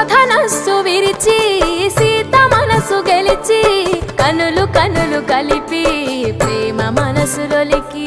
ధనస్సు విరిచి సీత మనసు గెలిచి కనులు కనులు కలిపి ప్రేమ మనసులొలికి